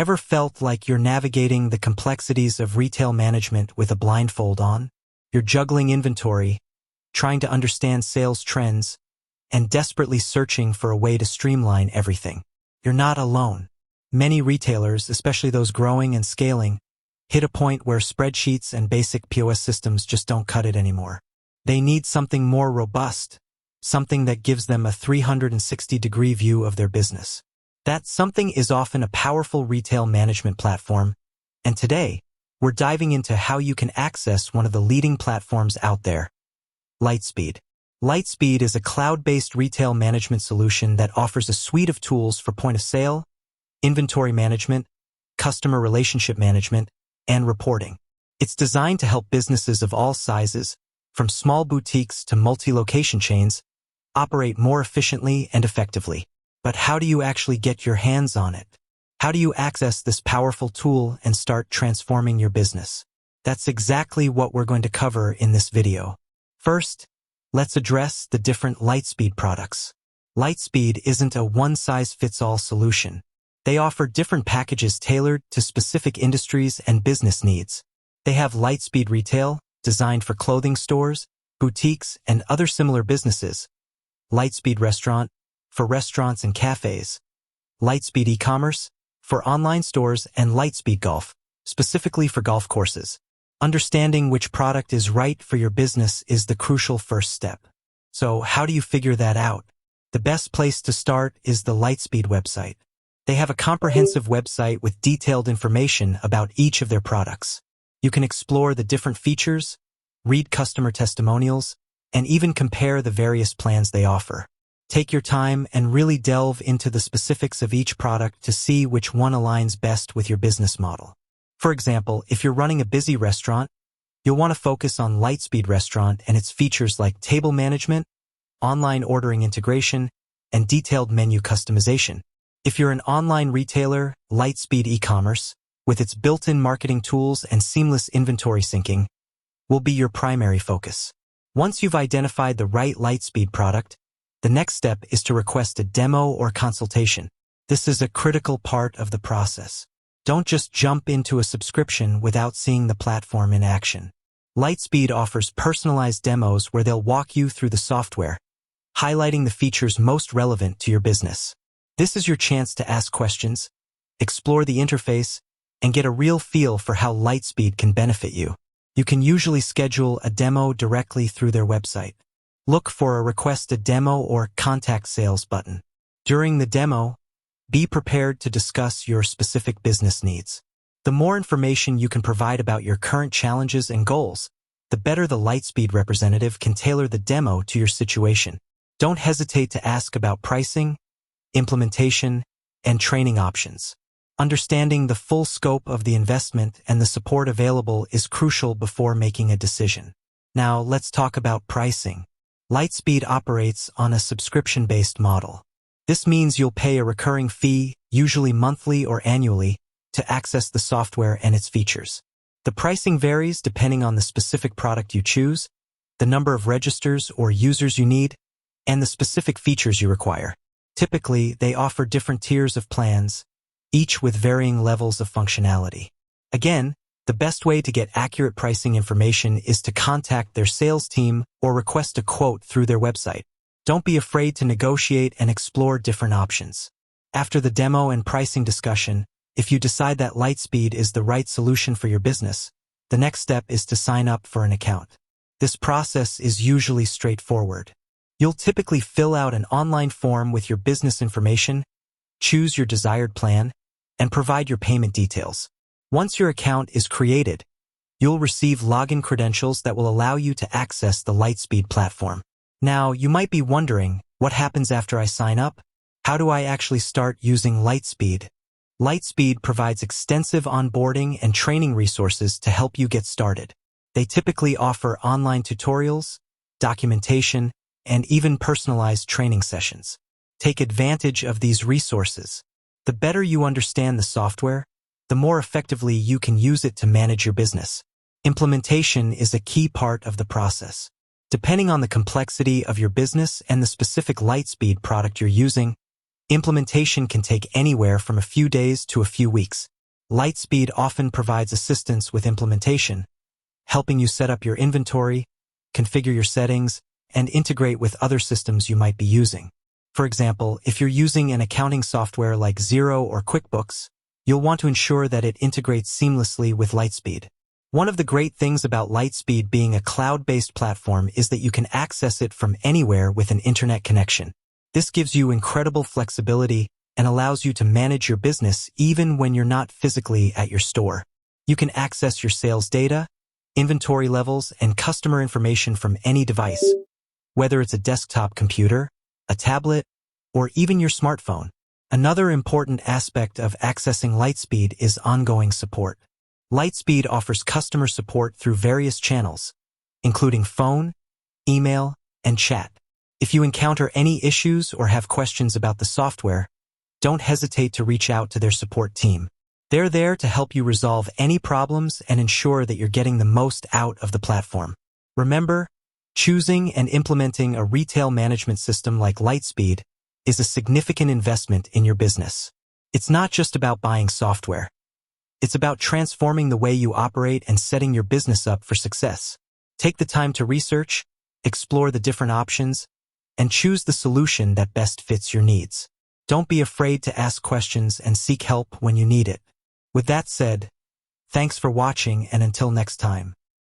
Ever felt like you're navigating the complexities of retail management with a blindfold on? You're juggling inventory, trying to understand sales trends, and desperately searching for a way to streamline everything. You're not alone. Many retailers, especially those growing and scaling, hit a point where spreadsheets and basic POS systems just don't cut it anymore. They need something more robust, something that gives them a 360-degree view of their business. That something is often a powerful retail management platform, and today, we're diving into how you can access one of the leading platforms out there, Lightspeed. Lightspeed is a cloud-based retail management solution that offers a suite of tools for point-of-sale, inventory management, customer relationship management, and reporting. It's designed to help businesses of all sizes, from small boutiques to multi-location chains, operate more efficiently and effectively. But how do you actually get your hands on it? How do you access this powerful tool and start transforming your business? That's exactly what we're going to cover in this video. First, let's address the different Lightspeed products. Lightspeed isn't a one-size-fits-all solution. They offer different packages tailored to specific industries and business needs. They have Lightspeed Retail, designed for clothing stores, boutiques, and other similar businesses. Lightspeed Restaurant, for restaurants and cafes. Lightspeed E-commerce, for online stores, and Lightspeed Golf, specifically for golf courses. Understanding which product is right for your business is the crucial first step. So how do you figure that out? The best place to start is the Lightspeed website. They have a comprehensive website with detailed information about each of their products. You can explore the different features, read customer testimonials, and even compare the various plans they offer. Take your time and really delve into the specifics of each product to see which one aligns best with your business model. For example, if you're running a busy restaurant, you'll want to focus on Lightspeed Restaurant and its features like table management, online ordering integration, and detailed menu customization. If you're an online retailer, Lightspeed E-commerce, with its built-in marketing tools and seamless inventory syncing, will be your primary focus. Once you've identified the right Lightspeed product, the next step is to request a demo or consultation. This is a critical part of the process. Don't just jump into a subscription without seeing the platform in action. Lightspeed offers personalized demos where they'll walk you through the software, highlighting the features most relevant to your business. This is your chance to ask questions, explore the interface, and get a real feel for how Lightspeed can benefit you. You can usually schedule a demo directly through their website. Look for a Request a Demo or Contact Sales button. During the demo, be prepared to discuss your specific business needs. The more information you can provide about your current challenges and goals, the better the Lightspeed representative can tailor the demo to your situation. Don't hesitate to ask about pricing, implementation, and training options. Understanding the full scope of the investment and the support available is crucial before making a decision. Now, let's talk about pricing. Lightspeed operates on a subscription-based model. This means you'll pay a recurring fee, usually monthly or annually, to access the software and its features. The pricing varies depending on the specific product you choose, the number of registers or users you need, and the specific features you require. Typically, they offer different tiers of plans, each with varying levels of functionality. Again, the best way to get accurate pricing information is to contact their sales team or request a quote through their website. Don't be afraid to negotiate and explore different options. After the demo and pricing discussion, if you decide that Lightspeed is the right solution for your business, the next step is to sign up for an account. This process is usually straightforward. You'll typically fill out an online form with your business information, choose your desired plan, and provide your payment details. Once your account is created, you'll receive login credentials that will allow you to access the Lightspeed platform. Now, you might be wondering, what happens after I sign up? How do I actually start using Lightspeed? Lightspeed provides extensive onboarding and training resources to help you get started. They typically offer online tutorials, documentation, and even personalized training sessions. Take advantage of these resources. The better you understand the software, the more effectively you can use it to manage your business. Implementation is a key part of the process. Depending on the complexity of your business and the specific Lightspeed product you're using, Implementation can take anywhere from a few days to a few weeks. Lightspeed often provides assistance with implementation, helping you set up your inventory, configure your settings, and integrate with other systems you might be using. For example, if you're using an accounting software like Xero or QuickBooks, you'll want to ensure that it integrates seamlessly with Lightspeed. One of the great things about Lightspeed being a cloud-based platform is that you can access it from anywhere with an internet connection. This gives you incredible flexibility and allows you to manage your business even when you're not physically at your store. You can access your sales data, inventory levels, and customer information from any device, whether it's a desktop computer, a tablet, or even your smartphone. Another important aspect of accessing Lightspeed is ongoing support. Lightspeed offers customer support through various channels, including phone, email, and chat. If you encounter any issues or have questions about the software, don't hesitate to reach out to their support team. They're there to help you resolve any problems and ensure that you're getting the most out of the platform. Remember, choosing and implementing a retail management system like Lightspeed is a significant investment in your business. It's not just about buying software. It's about transforming the way you operate and setting your business up for success. Take the time to research, explore the different options, and choose the solution that best fits your needs. Don't be afraid to ask questions and seek help when you need it. With that said, thanks for watching, and until next time.